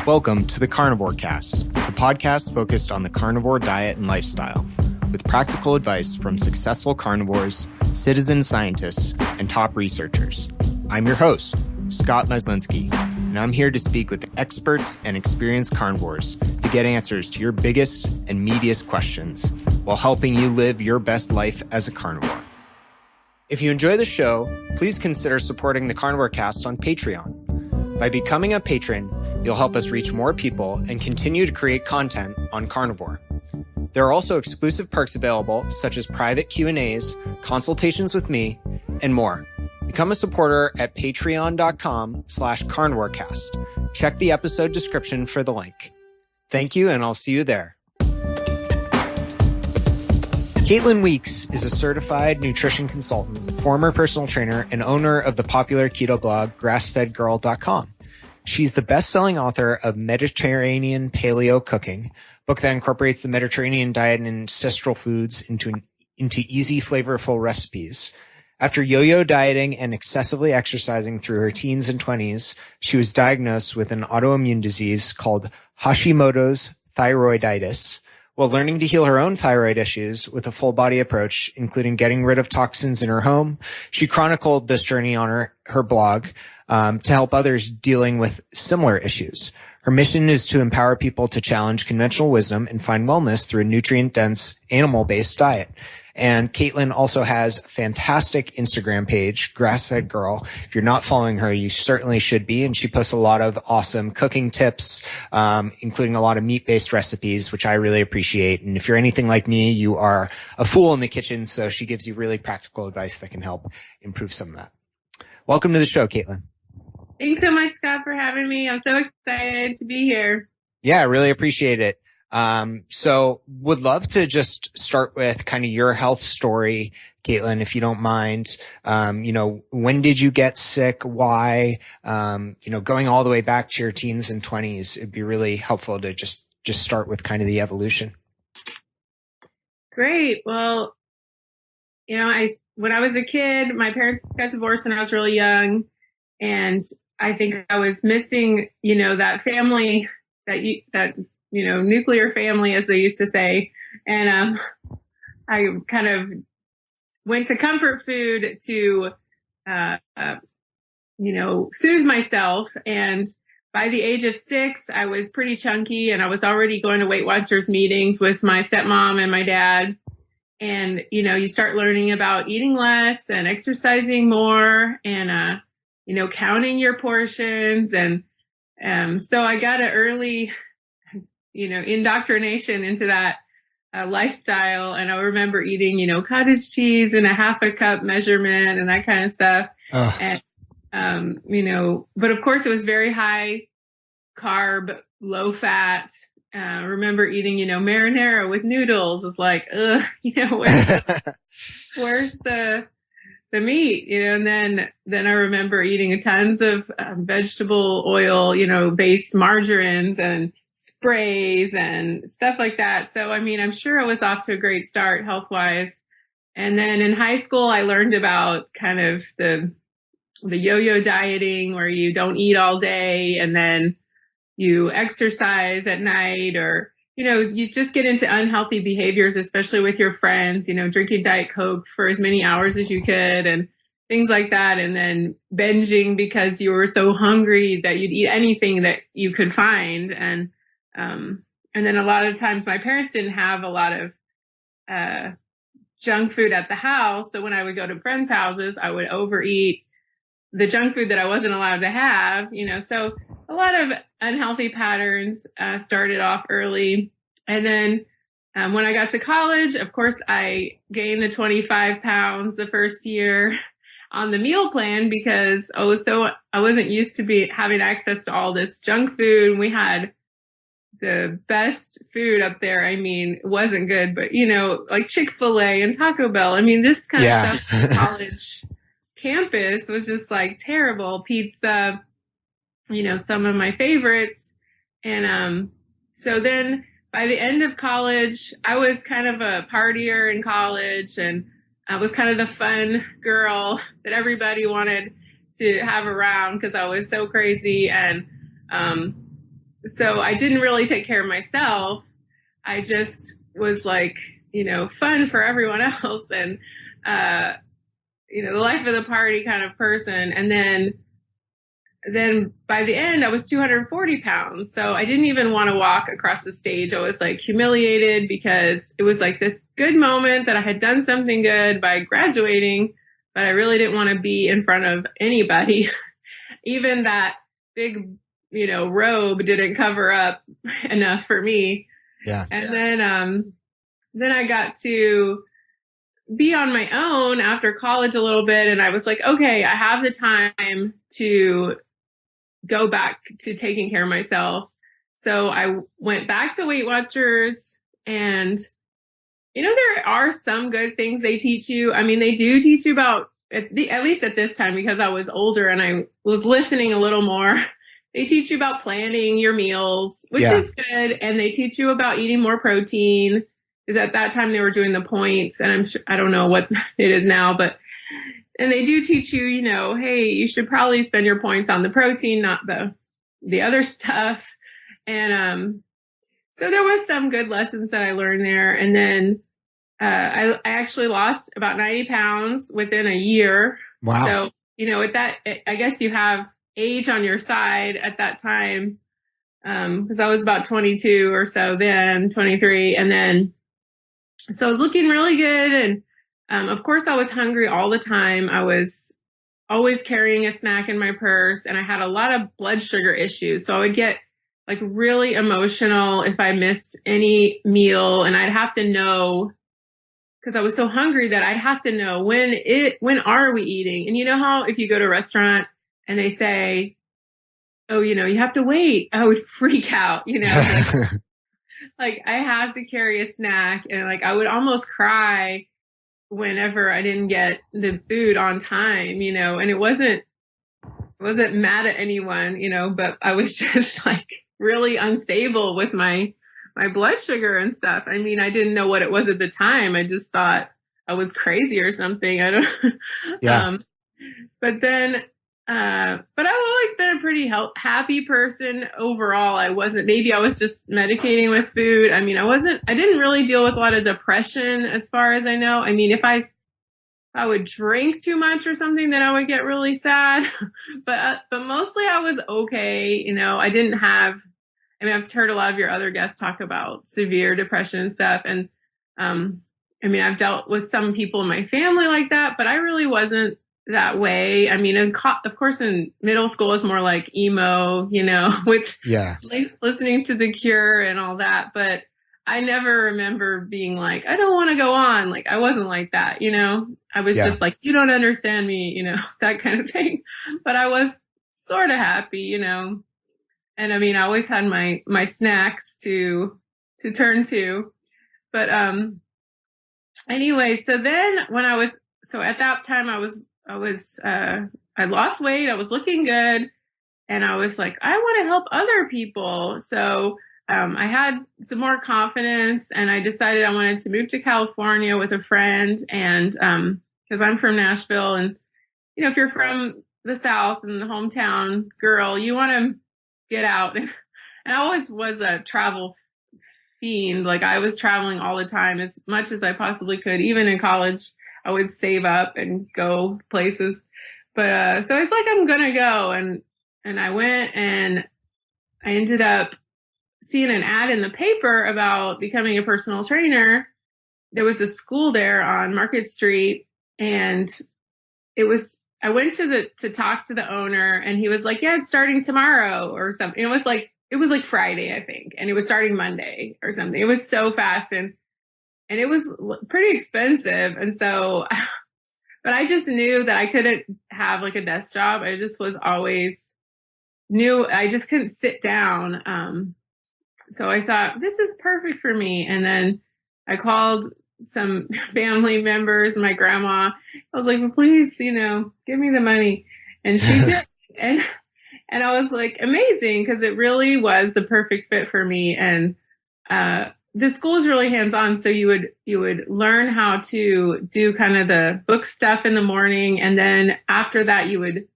Welcome to the Carnivore Cast, the podcast focused on the carnivore diet and lifestyle, with practical advice from successful carnivores, citizen scientists, and top researchers. I'm your host, Scott Meslinski, and I'm here to speak with experts and experienced carnivores to get answers to your biggest and meatiest questions while helping you live your best life as a carnivore. If you enjoy the show, please consider supporting the Carnivore Cast on Patreon. By becoming a patron, you'll help us reach more people and continue to create content on carnivore. There are also exclusive perks available, such as private Q&As, consultations with me, and more. Become a supporter at patreon.com/carnivorecast. Check the episode description for the link. Thank you, and I'll see you there. Caitlin Weeks is a certified nutrition consultant, former personal trainer, and owner of the popular keto blog grassfedgirl.com. She's the best-selling author of Mediterranean Paleo Cooking, a book that incorporates the Mediterranean diet and ancestral foods into easy, flavorful recipes. After yo-yo dieting and excessively exercising through her teens and 20s, she was diagnosed with an autoimmune disease called Hasimotos thyroiditis. While learning to heal her own thyroid issues with a full-body approach, including getting rid of toxins in her home, she chronicled this journey on her blog to help others dealing with similar issues. Her mission is to empower people to challenge conventional wisdom and find wellness through a nutrient-dense, animal-based diet. And Caitlin also has a fantastic Instagram page, Grass-Fed Girl. If you're not following her, you certainly should be. And she posts a lot of awesome cooking tips, including a lot of meat-based recipes, which I really appreciate. And if you're anything like me, you are a fool in the kitchen. So she gives you really practical advice that can help improve some of that. Welcome to the show, Caitlin. Thanks so much, Scott, for having me. I'm so excited to be here. Yeah, I really appreciate it. So would love to just start with kind of your health story, Caitlin, if you don't mind. When did you get sick? Why? Going all the way back to your teens and 20s, it'd be really helpful to just start with kind of the evolution. Great. Well, when I was a kid, my parents got divorced when I was really young, and I think I was missing, that family that nuclear family, as they used to say. And I kind of went to comfort food to, soothe myself. And by the age of 6, I was pretty chunky, and I was already going to Weight Watchers meetings with my stepmom and my dad. And, you start learning about eating less and exercising more and, counting your portions. And so I got an early indoctrination into that lifestyle. And I remember eating, cottage cheese in a half a cup measurement and that kind of stuff. And, but of course it was very high carb, low fat. Remember eating, marinara with noodles. It's like, where's the meat, and then I remember eating tons of vegetable oil, based margarines and sprays and stuff like that. So, I'm sure I was off to a great start health-wise. And then in high school, I learned about kind of the yo-yo dieting, where you don't eat all day and then you exercise at night, or, you just get into unhealthy behaviors, especially with your friends, drinking Diet Coke for as many hours as you could and things like that. And then binging because you were so hungry that you'd eat anything that you could find. And then a lot of times my parents didn't have a lot of junk food at the house. So when I would go to friends' houses, I would overeat the junk food that I wasn't allowed to have, so a lot of unhealthy patterns started off early. And then when I got to college, of course, I gained the 25 pounds the first year on the meal plan because I wasn't used to having access to all this junk food. We had the best food up there. It wasn't good, but like Chick-fil-A and Taco Bell. This kind of stuff on college campus was just like terrible. Pizza, some of my favorites. And so then by the end of college, I was kind of a partier in college, and I was kind of the fun girl that everybody wanted to have around because I was so crazy. And so I didn't really take care of myself. I just was like, fun for everyone else and, the life of the party kind of person. And then by the end, I was 240 pounds. So I didn't even want to walk across the stage. I was like humiliated because it was like this good moment that I had done something good by graduating, but I really didn't want to be in front of anybody. Even that big, robe didn't cover up enough for me. Yeah. And then I got to be on my own after college a little bit. And I was like, okay, I have the time to go back to taking care of myself. So I went back to Weight Watchers, and, there are some good things they teach you. I mean, they do teach you about, at least at this time, because I was older and I was listening a little more. They teach you about planning your meals, which is good. And they teach you about eating more protein, because at that time they were doing the points, and I'm sure, I don't know what it is now, and they do teach you, hey, you should probably spend your points on the protein, not the other stuff. And, so there was some good lessons that I learned there. And then, I actually lost about 90 pounds within a year. Wow. So, with that, I guess you have age on your side at that time. Cause I was about 22 or so then, 23. And then, so I was looking really good. And, of course I was hungry all the time. I was always carrying a snack in my purse, and I had a lot of blood sugar issues. So I would get like really emotional if I missed any meal, and I'd have to know, because I was so hungry that I'd have to know when are we eating? And you know how if you go to a restaurant and they say, oh, you have to wait, I would freak out, like I have to carry a snack, and like I would almost cry whenever I didn't get the food on time, and it wasn't mad at anyone, but I was just like really unstable with my blood sugar and stuff. I mean, I didn't know what it was at the time. I just thought I was crazy or something. I don't, yeah. But then, but I've always been a pretty happy person overall. Maybe I was just medicating with food. I mean, I didn't really deal with a lot of depression as far as I know. I mean, if I would drink too much or something, then I would get really sad. But mostly I was okay. I've heard a lot of your other guests talk about severe depression and stuff. And, I've dealt with some people in my family like that, but I really wasn't that way. I mean, of course in middle school is more like emo, with listening to The Cure and all that. But I never remember being like, I don't want to go on. Like I wasn't like that, I was just like, you don't understand me, that kind of thing. But I was sort of happy, and I always had my snacks to turn to. But, anyway, so then at that time I lost weight. I was looking good, and I was like, I want to help other people. So, I had some more confidence, and I decided I wanted to move to California with a friend. And, cause I'm from Nashville, and, if you're from the South and the hometown girl, you want to get out. And I always was a travel fiend. Like I was traveling all the time as much as I possibly could. Even in college, I would save up and go places. But, so I was like, I'm going to go. And I went, and I ended up seeing an ad in the paper about becoming a personal trainer. There was a school there on Market Street, and I went to talk to the owner, and he was like, yeah, it's starting tomorrow or something. It was like Friday, I think. And it was starting Monday or something. It was so fast, and it was pretty expensive. And so, but I just knew that I couldn't have like a desk job. I just was always knew I just couldn't sit down. So I thought this is perfect for me. And then I called some family members, my grandma. I was like, well, please, give me the money. And she did. And I was like, amazing, because it really was the perfect fit for me. And the school is really hands-on. So you would learn how to do kind of the book stuff in the morning. And then after that, you would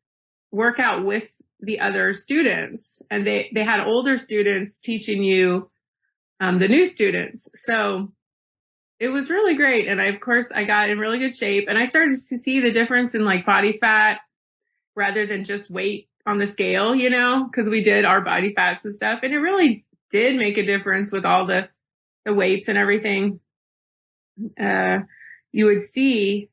work out with the other students, and they had older students teaching you, the new students. So it was really great. And of course I got in really good shape, and I started to see the difference in like body fat rather than just weight on the scale, you know, cause we did our body fats and stuff, and it really did make a difference with all the weights and everything. You would see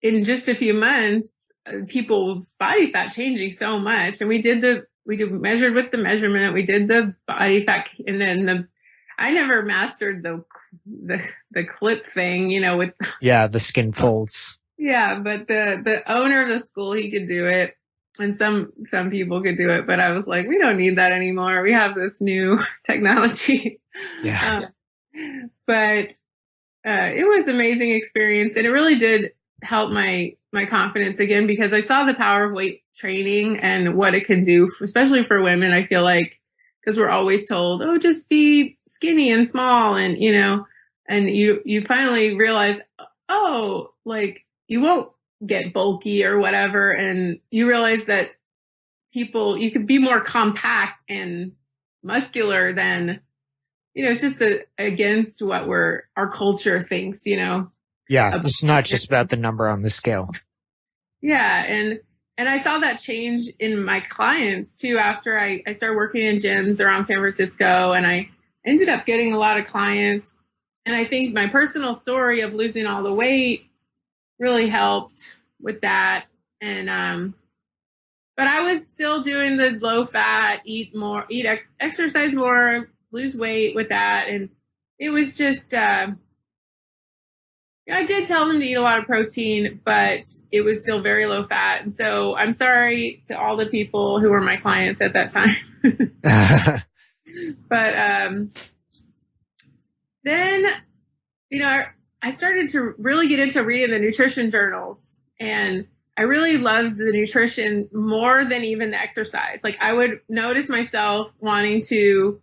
in just a few months, people's body fat changing so much. And we measured with the measurement, we did the body fat, and then I never mastered the clip thing, you know, with the skin folds. Yeah, but the owner of the school, he could do it, and some people could do it, but I was like, we don't need that anymore. We have this new technology. Yeah. But it was an amazing experience, and it really did help my confidence again, because I saw the power of weight training and what it can do, especially for women. I feel like, because we're always told, oh, just be skinny and small, and you know, and you finally realize, oh, like you won't get bulky or whatever, and you realize that you could be more compact and muscular than, you know, it's just against what our culture thinks, you know. Yeah, it's not just about the number on the scale. Yeah, and I saw that change in my clients too after I started working in gyms around San Francisco, and I ended up getting a lot of clients. And I think my personal story of losing all the weight really helped with that. And but I was still doing the low fat, exercise more, lose weight with that. And it was just, I did tell them to eat a lot of protein, but it was still very low fat. And so I'm sorry to all the people who were my clients at that time. But then, you know, I started to really get into reading the nutrition journals, and I really loved the nutrition more than even the exercise. Like I would notice myself wanting to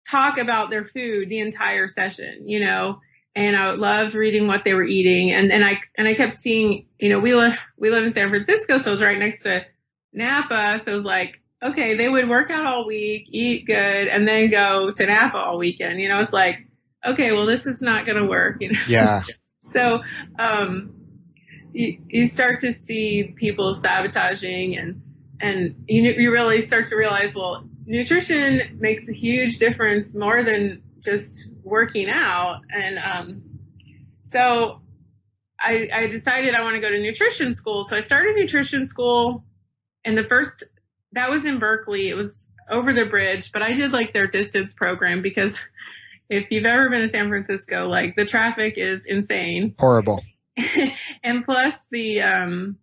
talk about their food the entire session, you know, and I loved reading what they were eating. And I kept seeing, you know, we live in San Francisco, so it was right next to Napa. So it was like, okay, they would work out all week, eat good, and then go to Napa all weekend. You know, it's like, okay, well, this is not going to work, you know? Yeah. So, you start to see people sabotaging, and you really start to realize, well, nutrition makes a huge difference more than just working out. And, so I decided I want to go to nutrition school. So I started nutrition school, and that was in Berkeley. It was over the bridge, but I did like their distance program, because if you've ever been to San Francisco, like the traffic is insane. Horrible. And plus I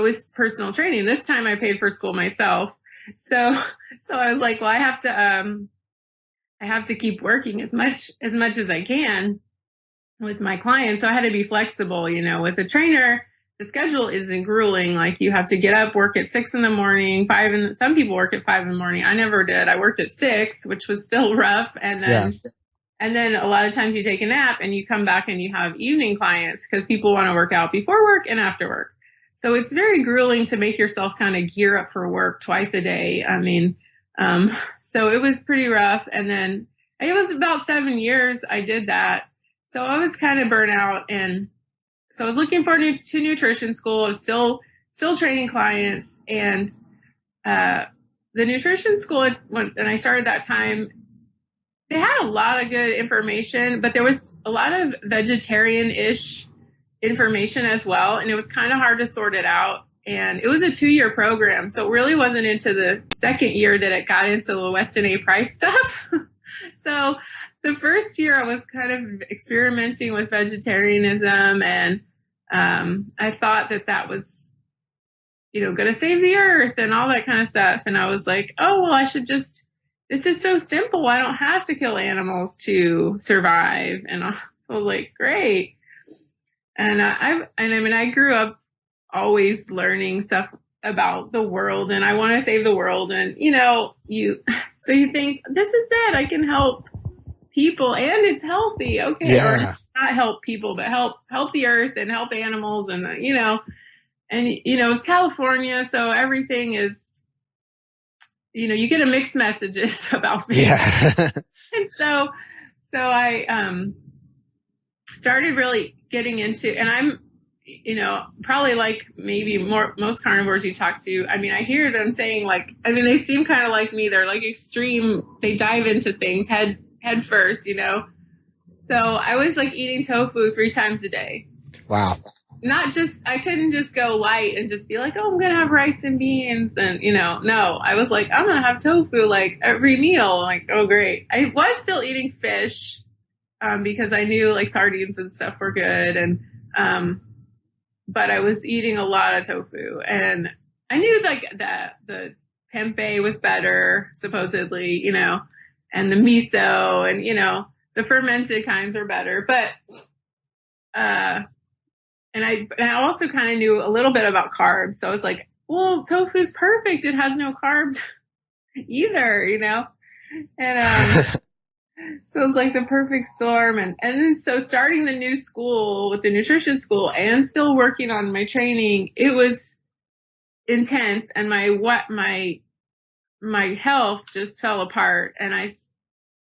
was personal training. This time I paid for school myself. So I was like, well, I have to keep working as much as I can with my clients. So I had to be flexible, you know, with a trainer. The schedule isn't grueling. Like you have to get up, work at 6 a.m, some people work at 5 a.m. I never did. I worked at 6, which was still rough. And then a lot of times you take a nap and you come back and you have evening clients, because people want to work out before work and after work. So it's very grueling to make yourself kind of gear up for work twice a day. I mean, so it was pretty rough. And then it was about 7 years I did that. So I was kind of burnt out, and so I was looking forward to nutrition school. I was still training clients, and the nutrition school, when I started that time, they had a lot of good information, but there was a lot of vegetarian-ish information as well, and it was kind of hard to sort it out. And it was a 2-year program, so it really wasn't into the second year that it got into the Weston A. Price stuff. So the first year I was kind of experimenting with vegetarianism, and I thought that was, you know, going to save the earth and all that kind of stuff. And I was like, oh, well, this is so simple. I don't have to kill animals to survive. And so I was like, great. And I grew up always learning stuff about the world, and I want to save the world. And, you know, so you think, this is it. I can help people, and it's healthy. Okay. Yeah. Or not help people, but help the earth and help animals. And, you know, and, it's California, so everything is, you get a mixed messages about things. Yeah. And so I, started really getting into, and I'm, probably like maybe most carnivores you talk to. I mean, I hear them saying they seem kind of like me. They're like extreme. They dive into things head first, So I was like eating tofu 3 times a day. Wow. I couldn't just go light and just be like, oh, I'm going to have rice and beans. And, no, I was like, I'm going to have tofu like every meal. Like, oh, great. I was still eating fish, because I knew like sardines and stuff were good. And, but I was eating a lot of tofu, and I knew like that the tempeh was better, supposedly, and the miso and, the fermented kinds are better. But, and I also kind of knew a little bit about carbs. So I was like, well, tofu's perfect. It has no carbs either, and, so it was like the perfect storm. And then so starting the new school with the nutrition school and still working on my training, it was intense, and my health just fell apart, and I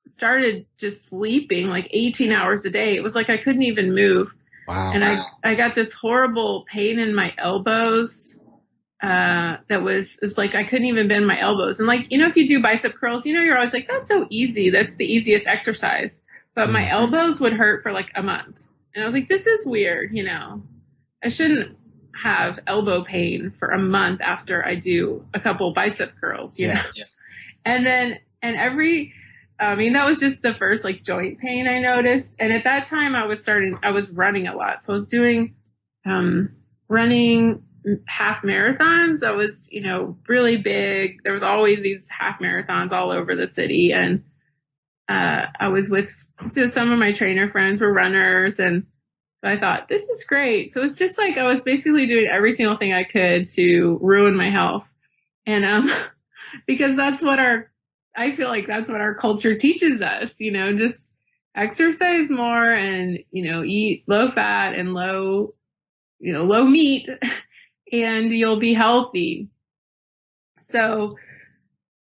started just sleeping like 18 hours a day. It was like I couldn't even move. Wow. And I got this horrible pain in my elbows. It's like I couldn't even bend my elbows. And like, if you do bicep curls, you're always like, that's so easy. That's the easiest exercise. But my elbows would hurt for like a month. And I was like, this is weird. I shouldn't have elbow pain for a month after I do a couple bicep curls, you know? Yeah. And then, that was just the first like joint pain I noticed. And at that time I was running a lot. So I was doing, running half marathons. I was, really big. There was always these half marathons all over the city. And, I was with, some of my trainer friends were runners. And so I thought, this is great. So it's just like, I was basically doing every single thing I could to ruin my health. And, because I feel like that's what our culture teaches us, just exercise more and, eat low fat and low meat, and you'll be healthy. So,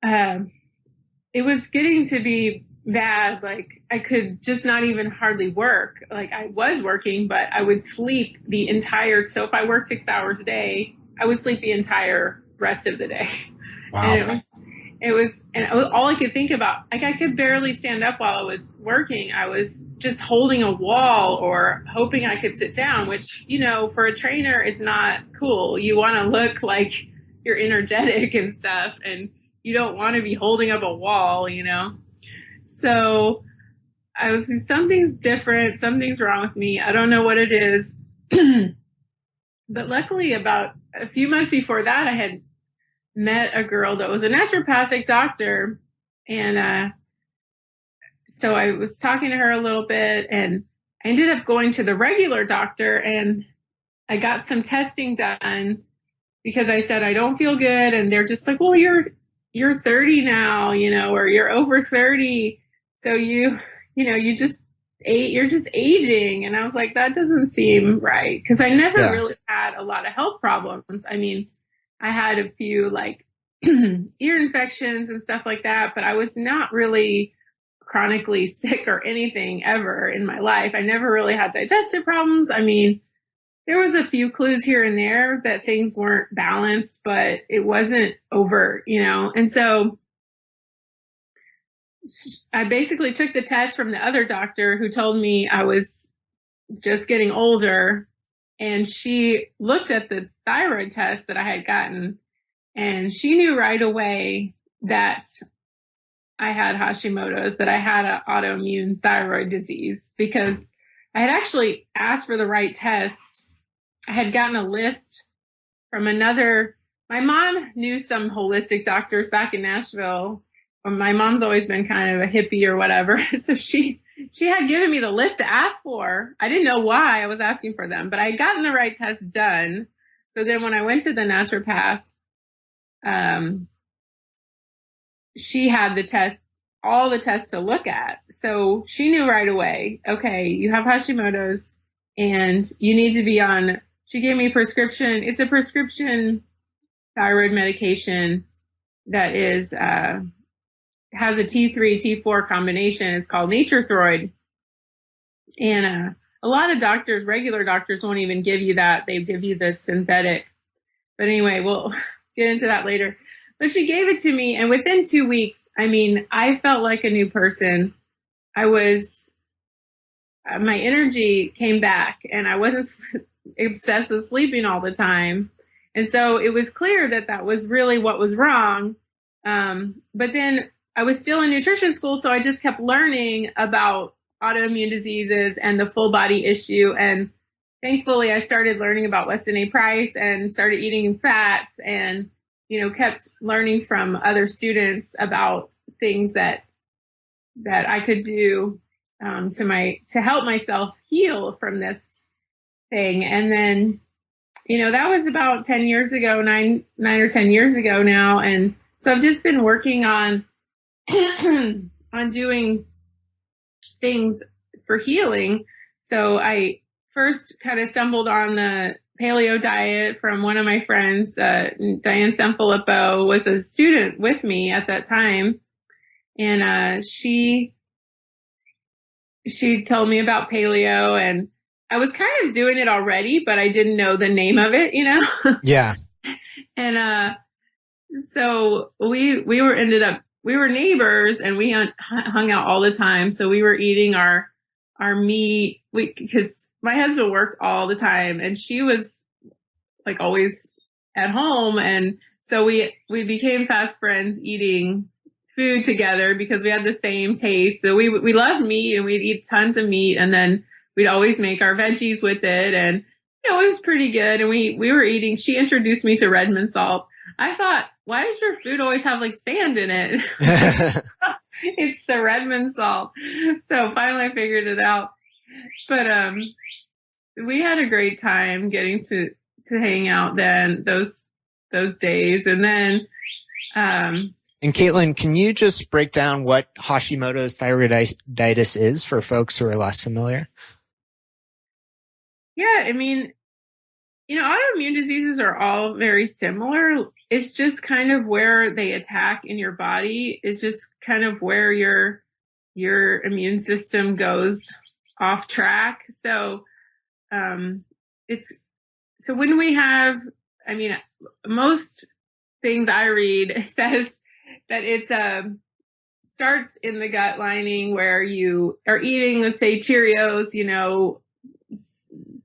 it was getting to be bad. Like I could just not even hardly work. Like I was working, but I would sleep so if I worked 6 hours a day, I would sleep the entire rest of the day. Wow. And and all I could think about, like I could barely stand up while I was working. I was just holding a wall or hoping I could sit down, which, for a trainer is not cool. You want to look like you're energetic and stuff, and you don't want to be holding up a wall, So I was, something's different. Something's wrong with me. I don't know what it is. But luckily about a few months before that, I had met a girl that was a naturopathic doctor. And, so I was talking to her a little bit, and I ended up going to the regular doctor, and I got some testing done because I said, I don't feel good. And they're just like, well, you're 30 now, or you're over 30. So you're just aging. And I was like, that doesn't seem right. Cause I never really had a lot of health problems. I mean, I had a few like ear infections and stuff like that, but I was not really chronically sick or anything ever in my life. I never really had digestive problems. I mean, there was a few clues here and there that things weren't balanced, but it wasn't overt, And so I basically took the test from the other doctor who told me I was just getting older. And she looked at the thyroid test that I had gotten, and she knew right away that I had Hashimotos, that I had an autoimmune thyroid disease, because I had actually asked for the right test. I had gotten a list from my mom knew some holistic doctors back in Nashville. My mom's always been kind of a hippie or whatever. So she had given me the list to ask for. I didn't know why I was asking for them, but I had gotten the right test done. So then when I went to the naturopath, she had all the tests to look at. So she knew right away, okay, you have Hashimoto's and you need to be on she gave me prescription. It's a prescription thyroid medication that is, has a T3, T4 combination. It's called Thyroid. And, a lot of doctors, regular doctors won't even give you that. They give you the synthetic. But anyway, we'll get into that later. But she gave it to me, and within 2 weeks, I mean, I felt like a new person. My energy came back, and I wasn't obsessed with sleeping all the time. And so it was clear that that was really what was wrong. But then I was still in nutrition school, so I just kept learning about autoimmune diseases and the full body issue. And thankfully I started learning about Weston A. Price and started eating fats and, kept learning from other students about things that I could do, to help myself heal from this thing. And then, that was about 10 years ago, nine or 10 years ago now. And so I've just been working on, on doing things for healing. So I first kind of stumbled on the paleo diet from one of my friends. Diane Sanfilippo was a student with me at that time. And, she told me about paleo, and I was kind of doing it already, but I didn't know the name of it, Yeah. And, so we were neighbors, and we hung out all the time. So we were eating our meat, because my husband worked all the time, and she was like always at home. And so we became fast friends eating food together because we had the same taste. So we loved meat, and we'd eat tons of meat, and then we'd always make our veggies with it. And, it was pretty good. And we were eating, she introduced me to Redmond salt. I thought, why does your food always have like sand in it? It's the Redmond salt. So finally I figured it out. But, we had a great time getting to hang out then those days. And then, and Caitlin, can you just break down what Hashimoto's thyroiditis is for folks who are less familiar? Yeah, I mean, autoimmune diseases are all very similar. It's just kind of where they attack in your body. It's just kind of where your immune system goes off track. So, so when we have, most things I read says that it's, starts in the gut lining where you are eating, let's say, Cheerios,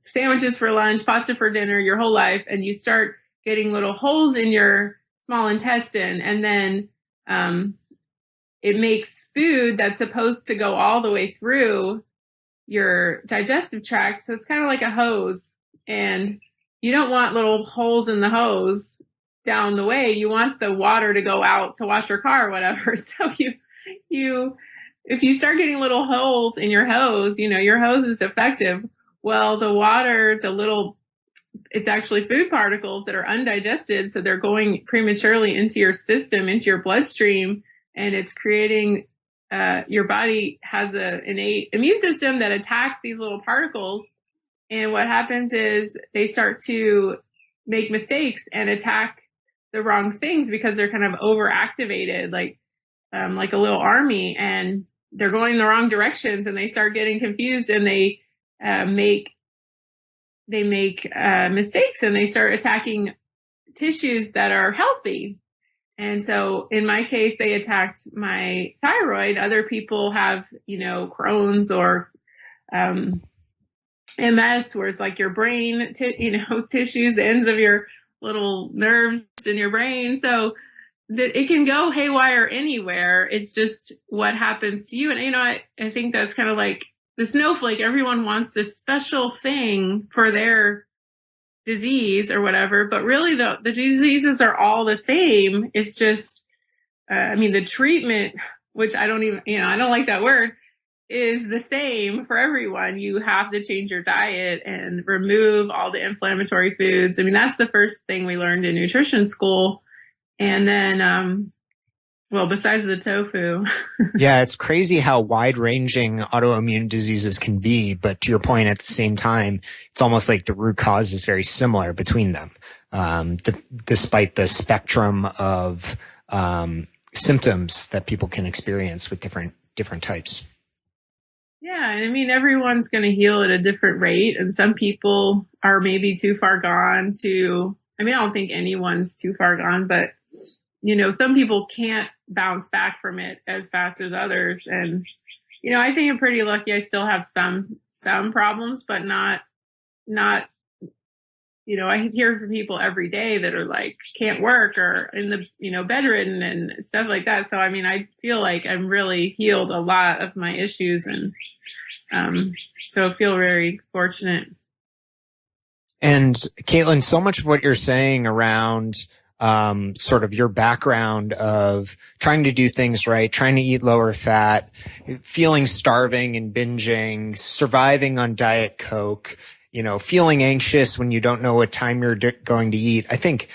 sandwiches for lunch, pasta for dinner, your whole life, and you start getting little holes in your small intestine, and then it makes food that's supposed to go all the way through your digestive tract. So it's kind of like a hose, and you don't want little holes in the hose down the way. You want the water to go out to wash your car or whatever. So if you start getting little holes in your hose, your hose is defective. Well, the water, it's actually food particles that are undigested. So they're going prematurely into your system, into your bloodstream, and it's creating, your body has an innate immune system that attacks these little particles. And what happens is they start to make mistakes and attack the wrong things because they're kind of overactivated, like a little army, and they're going in the wrong directions, and they start getting confused, and they make mistakes, and they start attacking tissues that are healthy. And so in my case, they attacked my thyroid. Other people have, Crohn's or MS, where it's like your brain, tissues, the ends of your little nerves in your brain. So that it can go haywire anywhere. It's just what happens to you. And, I think that's kind of like the snowflake. Everyone wants this special thing for their disease or whatever, but really the diseases are all the same. It's just, the treatment, which I don't even, I don't like that word, is the same for everyone. You have to change your diet and remove all the inflammatory foods. That's the first thing we learned in nutrition school. And then, Well, besides the tofu. Yeah, it's crazy how wide-ranging autoimmune diseases can be, but to your point, at the same time, it's almost like the root cause is very similar between them, despite the spectrum of symptoms that people can experience with different types. Yeah, and I mean, everyone's going to heal at a different rate, and some people are maybe too far gone to, I mean, I don't think anyone's too far gone, but some people can't bounce back from it as fast as others. And, I think I'm pretty lucky. I still have some problems, but not, I hear from people every day that are like, can't work or in the, bedridden and stuff like that. So, I mean, I feel like I'm really healed a lot of my issues. And, so I feel very fortunate. And Caitlin, so much of what you're saying around sort of your background of trying to do things right, trying to eat lower fat, feeling starving and binging, surviving on Diet Coke, feeling anxious when you don't know what time you're going to eat. I think,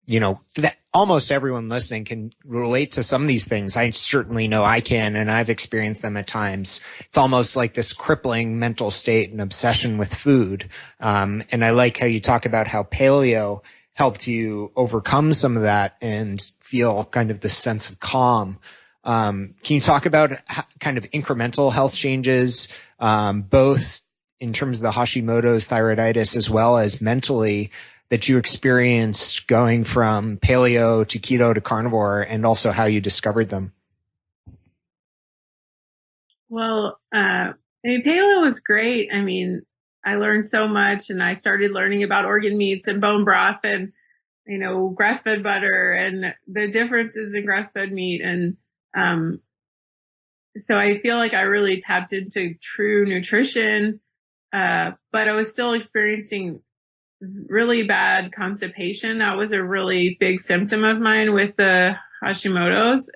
that almost everyone listening can relate to some of these things. I certainly know I can, and I've experienced them at times. It's almost like this crippling mental state and obsession with food. And I like how you talk about how paleo helped you overcome some of that and feel kind of this sense of calm. Can you talk about kind of incremental health changes, both in terms of the Hashimoto's, thyroiditis, as well as mentally, that you experienced going from paleo to keto to carnivore, and also how you discovered them? Well, I mean, paleo was great. I mean, I learned so much, and I started learning about organ meats and bone broth and, grass-fed butter and the differences in grass-fed meat. And, so I feel like I really tapped into true nutrition. But I was still experiencing really bad constipation. That was a really big symptom of mine with the Hashimotos.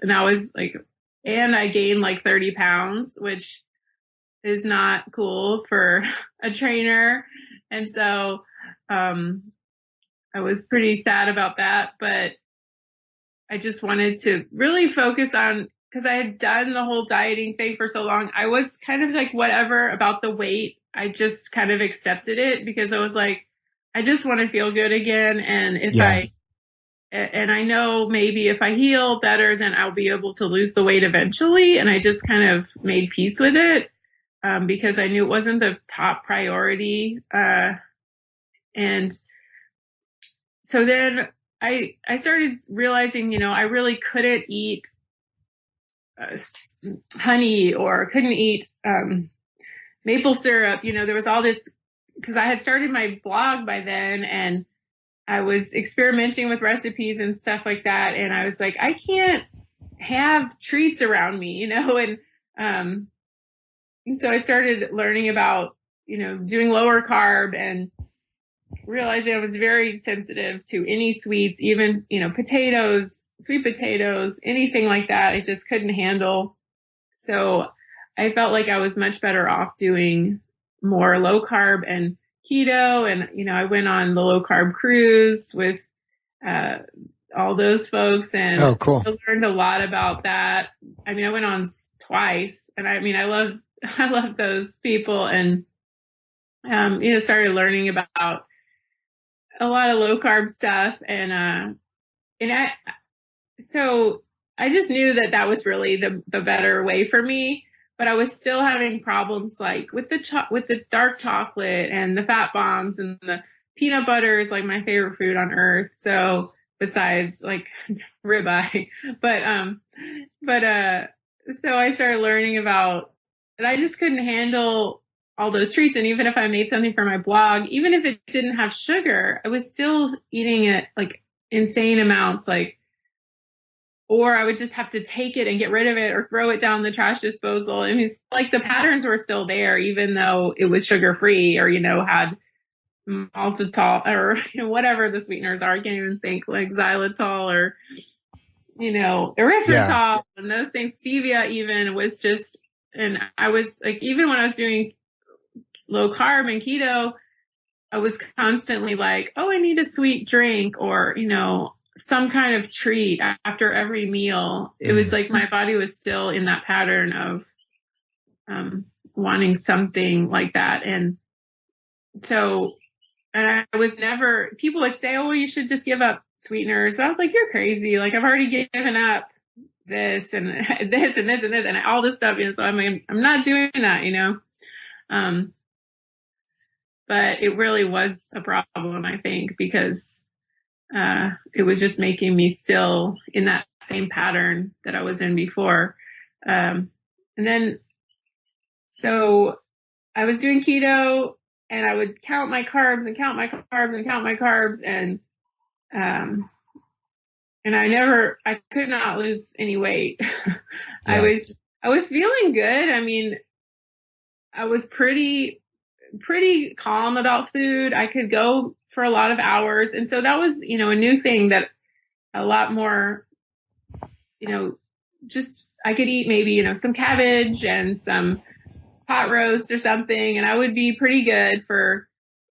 And I gained like 30 pounds, which is not cool for a trainer. And so, I was pretty sad about that, but I just wanted to really focus on, because I had done the whole dieting thing for so long. I was kind of like, whatever about the weight. I just kind of accepted it because I was like, I just want to feel good again. And I know maybe if I heal better, then I'll be able to lose the weight eventually. And I just kind of made peace with it, because I knew it wasn't the top priority. And so then I started realizing, I really couldn't eat honey or couldn't eat maple syrup. There was all this, because I had started my blog by then and I was experimenting with recipes and stuff like that. And I was like, I can't have treats around me, and so I started learning about, doing lower carb and realizing I was very sensitive to any sweets, even, potatoes, sweet potatoes, anything like that. I just couldn't handle. So I felt like I was much better off doing more low carb and keto. And, I went on the low carb cruise with, all those folks, and oh, cool. I learned a lot about that. I mean, I went on twice, and I love those people, and, started learning about a lot of low carb stuff. So I just knew that was really the better way for me. But I was still having problems like with the dark chocolate and the fat bombs, and the peanut butter is like my favorite food on earth. So besides like ribeye, so I started learning about, and I just couldn't handle all those treats. And even if I made something for my blog, even if it didn't have sugar, I was still eating it like insane amounts, or I would just have to take it and get rid of it or throw it down the trash disposal. I mean, it's like the patterns were still there, even though it was sugar free or, had maltitol or whatever the sweeteners are. I can't even think, like xylitol or, erythritol and those things. Stevia even was just, and I was like, even when I was doing low carb and keto, I was constantly like, oh, I need a sweet drink, or, some kind of treat after every meal. It was like my body was still in that pattern of wanting something like that. And so, and I was never, people would say, oh, well, you should just give up sweeteners. So I was like, you're crazy. Like, I've already given up this and this and this and this and all this stuff. And so I'm not doing that, you know? But it really was a problem, I think, because it was just making me still in that same pattern that I was in before. And then, so I was doing keto and I would count my carbs and count my carbs and count my carbs. And I could not lose any weight. Yeah. I was feeling good. I mean, I was pretty calm about food. I could go for a lot of hours. And so that was, you know, a new thing that a lot more, you know, just I could eat maybe, you know, some cabbage and some pot roast or something. And I would be pretty good for,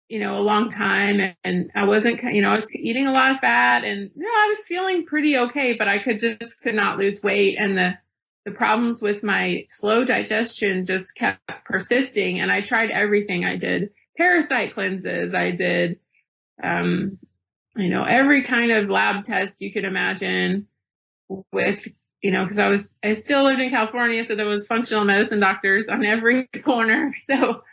you know, a long time. And I wasn't, you know, I was eating a lot of fat and, you know, I was feeling pretty okay, but I could not lose weight. And the problems with my slow digestion just kept persisting. And I tried everything. I did parasite cleanses. I did, you know, every kind of lab test you could imagine with, you know, cause I still lived in California. So there was functional medicine doctors on every corner. So,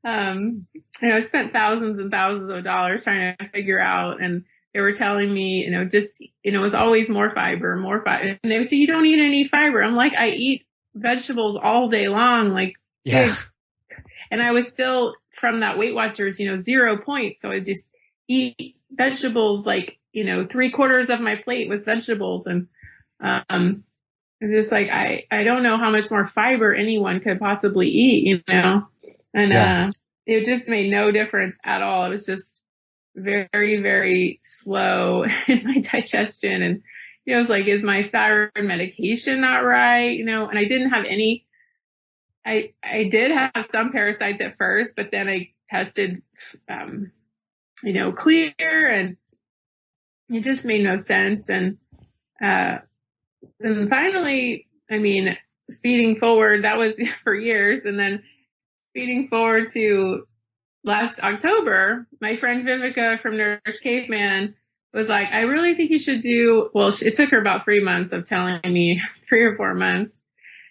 you know, I spent thousands and thousands of dollars trying to figure out, and they were telling me, you know, just, you know, it was always more fiber. And they would say, you don't eat any fiber. I'm like, I eat vegetables all day long. Like, yeah. And I was still from that Weight Watchers, you know, 0 points. So I just eat vegetables, like, you know, 3/4 of my plate was vegetables. And, it's just like, I don't know how much more fiber anyone could possibly eat, you know, and, it just made no difference at all. It was just very, very slow in my digestion. And, you know, it was like, is my thyroid medication not right? You know, and I didn't have any, I did have some parasites at first, but then I tested, you know, clear, and it just made no sense. And finally, I mean, speeding forward, that was for years. And then speeding forward to last October, my friend Vivica from Nourish Caveman was like, I really think you should do, well, it took her about 3 months of telling me, 3 or 4 months.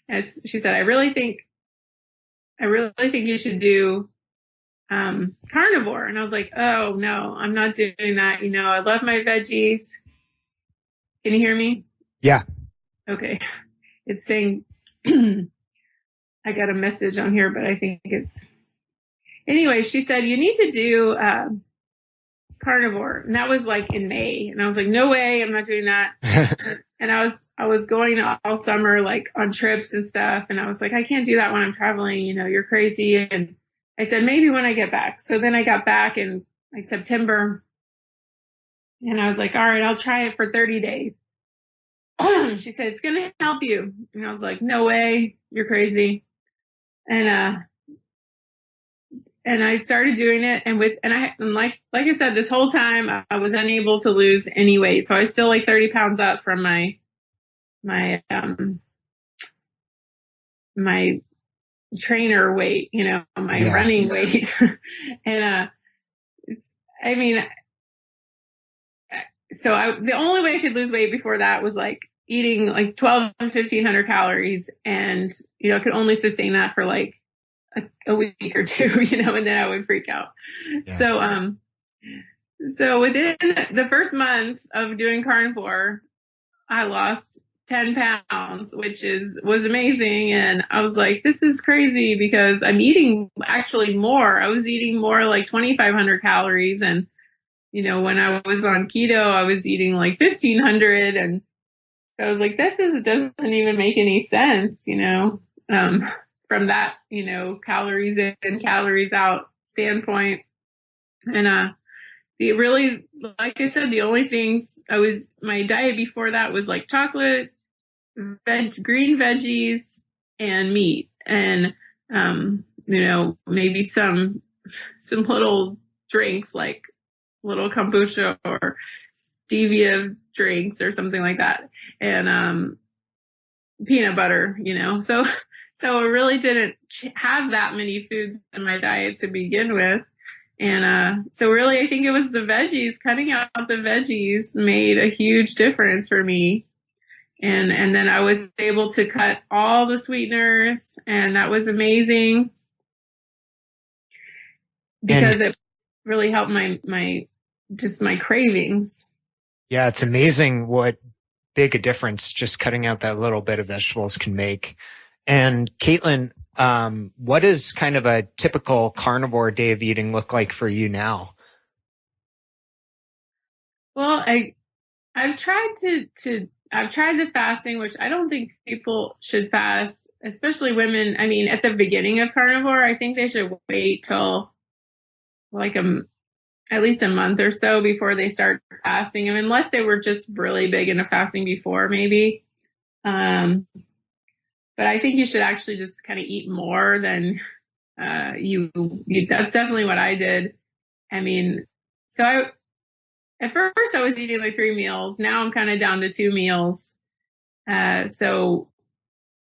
As she said, I really think you should do, carnivore. And I was like, oh no, I'm not doing that. You know, I love my veggies. Can you hear me? Yeah. Okay. It's saying, I got a message on here, but I think anyway, she said, you need to do, carnivore. And that was like in May. And I was like, no way, I'm not doing that. And I was going all summer, like on trips and stuff. And I was like, I can't do that when I'm traveling. You know, you're crazy. And I said, maybe when I get back. So then I got back in like September, and I was like, all right, I'll try it for 30 days. She said, it's going to help you. And I was like, no way, you're crazy. And I started doing it, and like I said, this whole time I was unable to lose any weight. So I was still like 30 pounds up from my trainer weight, you know, my running weight. And, I mean, so the only way I could lose weight before that was like eating like 1,200 and 1,500 calories, and, you know, I could only sustain that for like a week or two, you know, and then I would freak out. Yeah. So within the first month of doing carnivore, I lost 10 pounds, which was amazing. And I was like, this is crazy, because I'm eating actually more. I was eating more, like 2,500 calories. And, you know, when I was on keto, I was eating like 1,500. And so I was like, doesn't even make any sense, you know, from that, you know, calories in, calories out standpoint. And, really, like I said, the only things my diet before that was like chocolate, green veggies, and meat. And, you know, maybe some little drinks like little kombucha or stevia drinks or something like that, and peanut butter, so it really didn't have that many foods in my diet to begin with. And so really, I think it was the veggies. Cutting out the veggies made a huge difference for me. And then I was able to cut all the sweeteners, and that was amazing because it really helped my cravings. Yeah, it's amazing what big a difference just cutting out that little bit of vegetables can make. And Caitlin, what does kind of a typical carnivore day of eating look like for you now? Well, I've tried I've tried the fasting, which I don't think people should fast, especially women. I mean, at the beginning of carnivore, I think they should wait till like at least a month or so before they start fasting. I mean, unless they were just really big into fasting before, maybe. But I think you should actually just kind of eat more than you. That's definitely what I did. I mean, at first I was eating like 3 meals. Now I'm kind of down to 2 meals. So,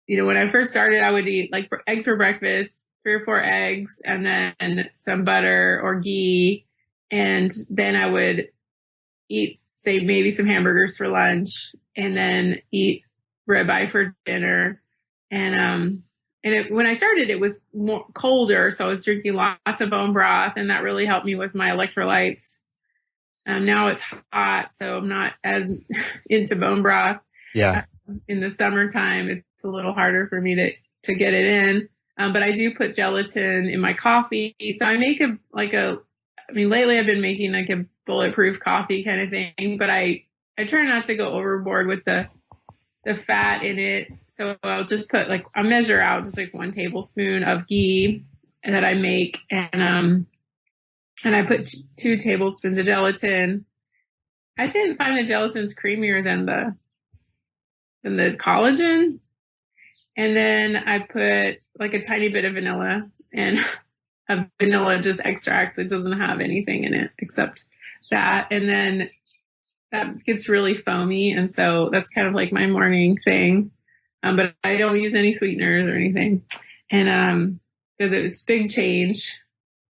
when I first started, I would eat like eggs for breakfast, 3 or 4 eggs, and then some butter or ghee. And then I would eat, say, maybe some hamburgers for lunch, and then eat ribeye for dinner. And when I started, it was more colder, so I was drinking lots of bone broth, and that really helped me with my electrolytes. Now it's hot, so I'm not as into bone broth. Yeah. In the summertime, it's a little harder for me to get it in. But I do put gelatin in my coffee. So I make lately I've been making like a bulletproof coffee kind of thing, but I try not to go overboard with the fat in it. So I'll just put I'll measure out just like 1 tablespoon of ghee that I make, and I put 2 tablespoons of gelatin. I didn't find the gelatin's creamier than the collagen. And then I put like a tiny bit of vanilla and a vanilla just extract that doesn't have anything in it except that. And then that gets really foamy. And so that's kind of like my morning thing. But I don't use any sweeteners or anything. And so it was big change.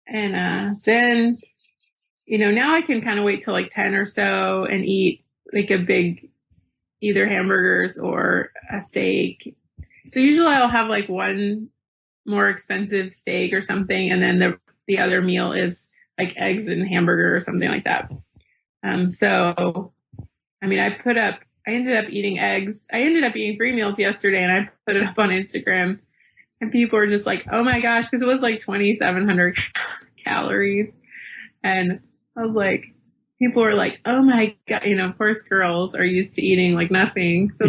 And then, now I can kind of wait till like 10 or so and eat like a big, either hamburgers or a steak. So usually I'll have like 1 more expensive steak or something, and then the other meal is like eggs and hamburger or something like that. So, I mean, I ended up eating eggs. I ended up eating 3 meals yesterday, and I put it up on Instagram, and people were just like, oh my gosh, because it was like 2,700 calories. And I was like, people were like, oh my God, of course girls are used to eating like nothing. So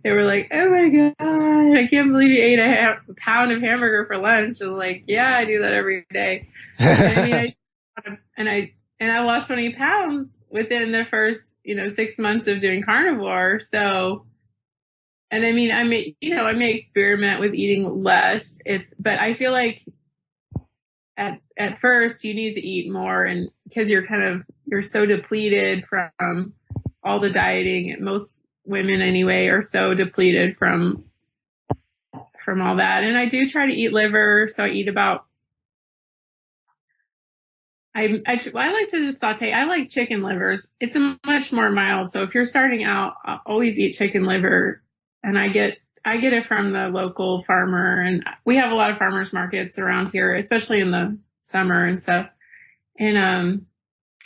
they were like, oh my God, I can't believe you ate a pound of hamburger for lunch. I was like, yeah, I do that every day. And I lost 20 pounds within the first, 6 months of doing carnivore. So, and I mean, I may experiment with eating less but I feel like at first you need to eat more, and because you're so depleted from all the dieting. Most women anyway are so depleted from all that. And I do try to eat liver. So I eat about, I like to just saute. I like chicken livers. It's much more mild. So if you're starting out, I'll always eat chicken liver, and I get it from the local farmer, and we have a lot of farmers markets around here, especially in the summer and stuff. And,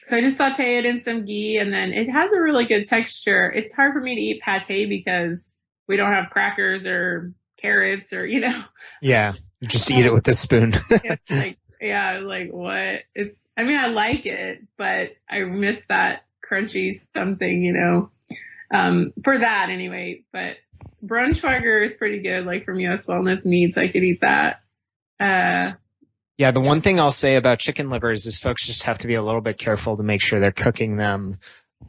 so I just saute it in some ghee, and then it has a really good texture. It's hard for me to eat pate because we don't have crackers or carrots or, Yeah. You just eat it with a spoon. like what? I like it, but I miss that crunchy something, for that anyway. But Braunschweiger is pretty good, like from US Wellness Meats. I could eat that. Yeah, the one thing I'll say about chicken livers is folks just have to be a little bit careful to make sure they're cooking them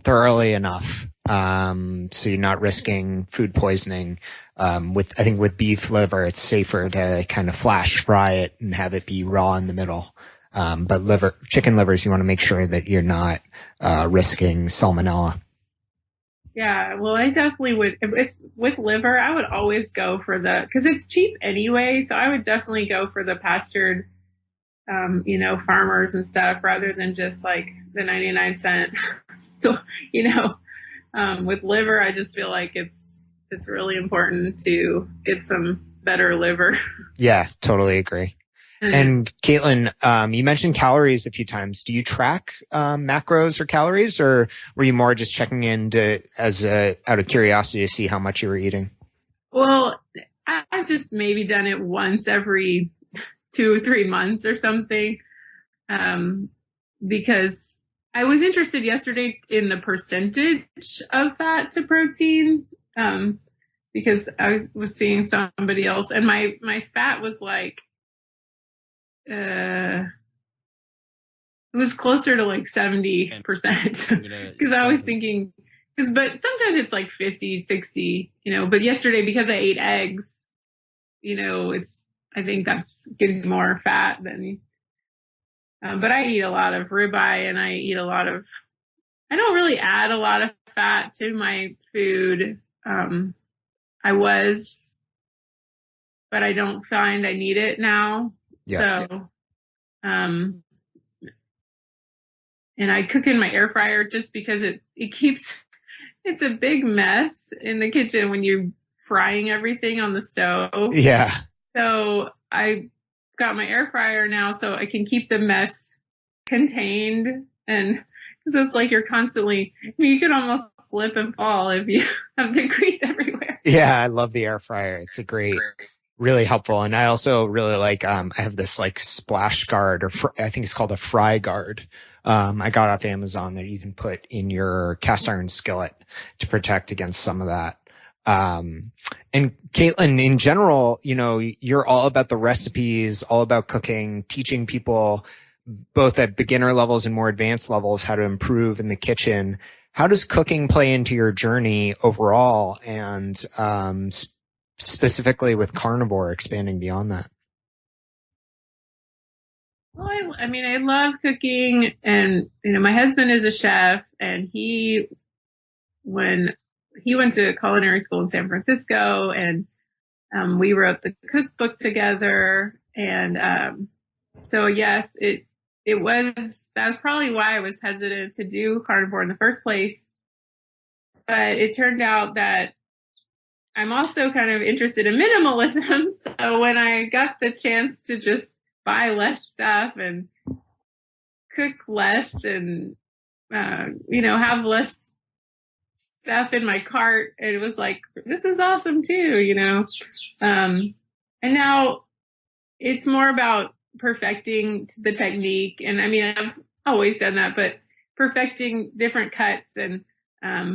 thoroughly enough, so you're not risking food poisoning. I think with beef liver, it's safer to kind of flash fry it and have it be raw in the middle. But chicken livers, you want to make sure that you're not risking salmonella. Yeah, well, I definitely would. If it's with liver, I would always go for because it's cheap anyway. So I would definitely go for the pastured, farmers and stuff rather than just like the 99-cent store, with liver, I just feel like it's really important to get some better liver. Yeah, totally agree. And Caitlin, you mentioned calories a few times. Do you track macros or calories, or were you more just checking in out of curiosity to see how much you were eating? Well, I've just maybe done it once every 2 or 3 months or something, because I was interested yesterday in the percentage of fat to protein, because I was seeing somebody else, and my fat was like, it was closer to like 70%, because I was thinking, but sometimes it's like 50, 60, but yesterday, because I ate eggs, I think gives you more fat than, but I eat a lot of ribeye, and I don't really add a lot of fat to my food. But I don't find I need it now. Yeah. So, and I cook in my air fryer just because it's a big mess in the kitchen when you're frying everything on the stove. Yeah. So I got my air fryer now so I can keep the mess contained, and because it's like you're constantly, you could almost slip and fall if you have the grease everywhere. Yeah, I love the air fryer. It's really helpful. And I also really like, I have this like splash guard, or I think it's called a fry guard. I got off Amazon that you can put in your cast iron skillet to protect against some of that. And Caitlin, in general, you're all about the recipes, all about cooking, teaching people both at beginner levels and more advanced levels how to improve in the kitchen. How does cooking play into your journey overall, and specifically with Carnivore, expanding beyond that? Well, I love cooking, and my husband is a chef, and when he went to culinary school in San Francisco, and we wrote the cookbook together, and so yes, that was probably why I was hesitant to do Carnivore in the first place. But it turned out that I'm also kind of interested in minimalism. So when I got the chance to just buy less stuff and cook less and, have less stuff in my cart, it was like, this is awesome too, and now it's more about perfecting the technique. And I've always done that, but perfecting different cuts and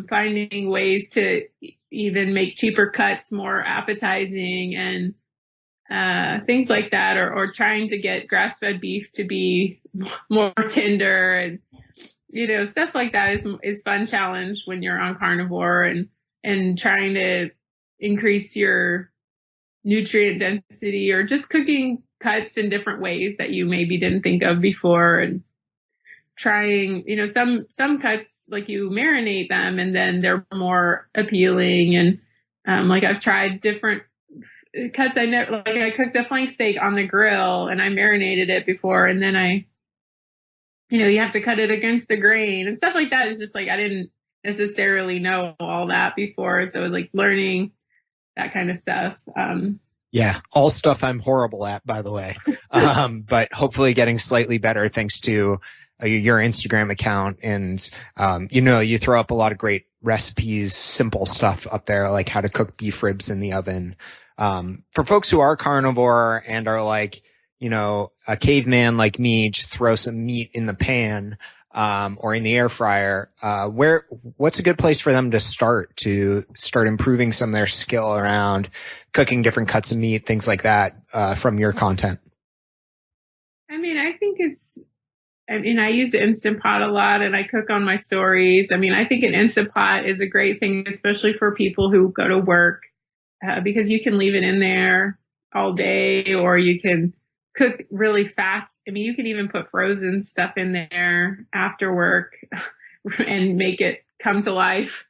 finding ways to even make cheaper cuts more appetizing, and things like that, or trying to get grass-fed beef to be more tender, and stuff like that is fun challenge when you're on Carnivore, and trying to increase your nutrient density, or just cooking cuts in different ways that you maybe didn't think of before, and trying, some cuts, like you marinate them and then they're more appealing. And like I've tried different cuts. I cooked a flank steak on the grill and I marinated it before, and then you have to cut it against the grain and stuff like that. It's just like I didn't necessarily know all that before, so it was like learning that kind of stuff. Yeah, all stuff I'm horrible at, by the way, but hopefully getting slightly better thanks to your Instagram account. And, you throw up a lot of great recipes, simple stuff up there, like how to cook beef ribs in the oven. For folks who are carnivore and are like, a caveman like me, just throw some meat in the pan, or in the air fryer, what's a good place for them to start improving some of their skill around cooking different cuts of meat, things like that, from your content? I use the Instant Pot a lot, and I cook on my stories. I think an Instant Pot is a great thing, especially for people who go to work, because you can leave it in there all day, or you can cook really fast. You can even put frozen stuff in there after work and make it come to life.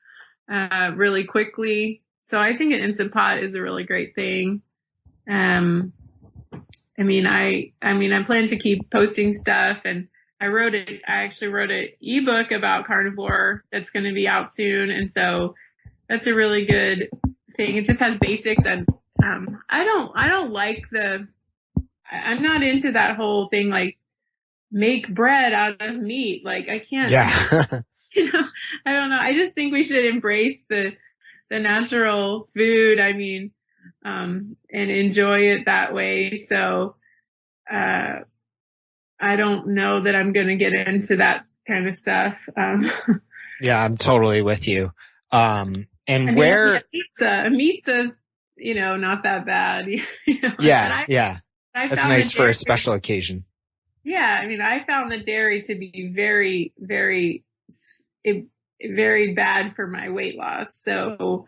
really quickly. So I think an Instant Pot is a really great thing. I plan to keep posting stuff, and I actually wrote an ebook about carnivore that's going to be out soon. And so that's a really good thing. It just has basics, and I'm not into that whole thing, like make bread out of meat. Like I can't, Yeah. I don't know. I just think we should embrace the natural food. And enjoy it that way. So, I don't know that I'm going to get into that kind of stuff. Yeah, I'm totally with you. Pizza's, not that bad. Yeah. That's nice for a special occasion. Yeah. I found the dairy to be very, very, very bad for my weight loss. So,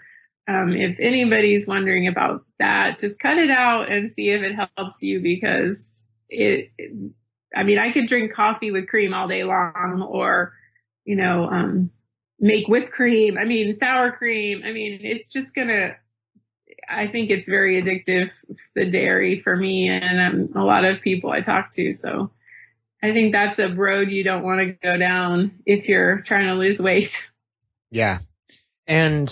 if anybody's wondering about that, just cut it out and see if it helps you, because I could drink coffee with cream all day long, or, make whipped cream. Sour cream. It's just I think it's very addictive, the dairy, for me and a lot of people I talk to. So I think that's a road you don't want to go down if you're trying to lose weight. Yeah. And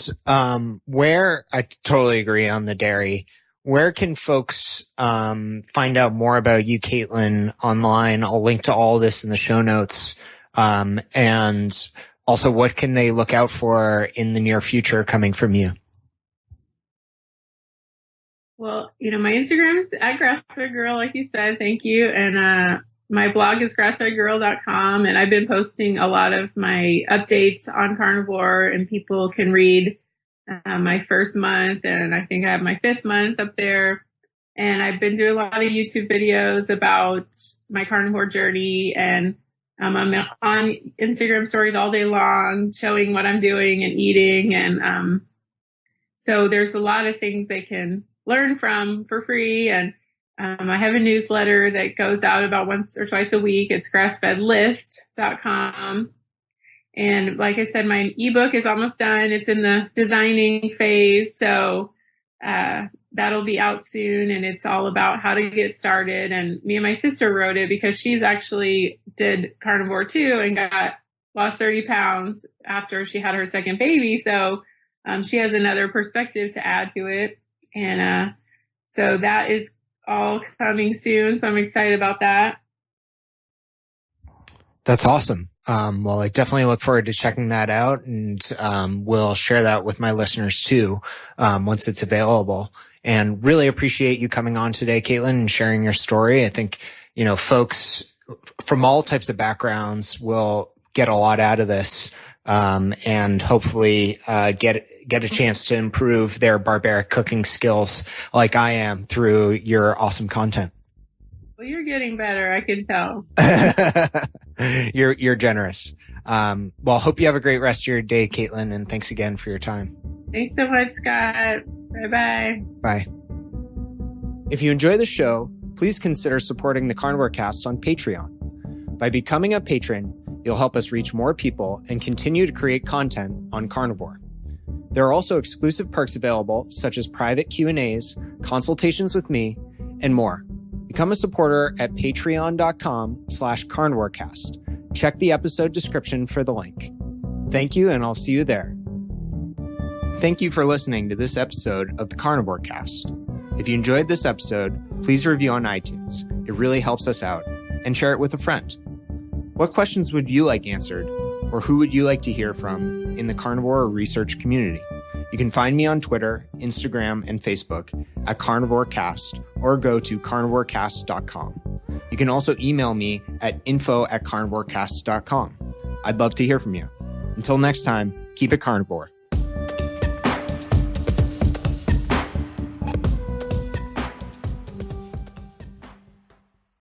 where I totally agree on the dairy, where can folks find out more about you, Caitlin, online? I'll link to all this in the show notes. And also, what can they look out for in the near future coming from you? Well, my Instagram is at grassfedgirl, like you said. Thank you. And my blog is grassfedgirl.com, and I've been posting a lot of my updates on carnivore, and people can read my first month, and I think I have my 5th month up there. And I've been doing a lot of YouTube videos about my carnivore journey, and I'm on Instagram stories all day long, showing what I'm doing and eating. And so there's a lot of things they can learn from for free. And I have a newsletter that goes out about once or twice a week. It's grassfedlist.com. And like I said, my ebook is almost done. It's in the designing phase. So that'll be out soon. And it's all about how to get started. And me and my sister wrote it because she's actually did carnivore too and lost 30 pounds after she had her second baby. So she has another perspective to add to it. And so that is all coming soon. So I'm excited about that. That's awesome. Well, I definitely look forward to checking that out, and we'll share that with my listeners too once it's available. And really appreciate you coming on today, Caitlin, and sharing your story. I think, folks from all types of backgrounds will get a lot out of this, and hopefully get a chance to improve their barbaric cooking skills like I am through your awesome content. Well, you're getting better, I can tell. You're generous. Well, hope you have a great rest of your day, Caitlin, and thanks again for your time. Thanks so much, Scott. Bye-bye. Bye. If you enjoy the show, please consider supporting the Carnivore Cast on Patreon. By becoming a patron, you'll help us reach more people and continue to create content on carnivore. There are also exclusive perks available, such as private Q&As, consultations with me, and more. Become a supporter at patreon.com/carnivorecast. Check the episode description for the link. Thank you, and I'll see you there. Thank you for listening to this episode of the Carnivore Cast. If you enjoyed this episode, please review on iTunes. It really helps us out. And share it with a friend. What questions would you like answered, or who would you like to hear from in the carnivore research community? You can find me on Twitter, Instagram, and Facebook at CarnivoreCast, or go to carnivorecast.com. You can also email me at info@carnivorecast.com. I'd love to hear from you. Until next time, keep it carnivore.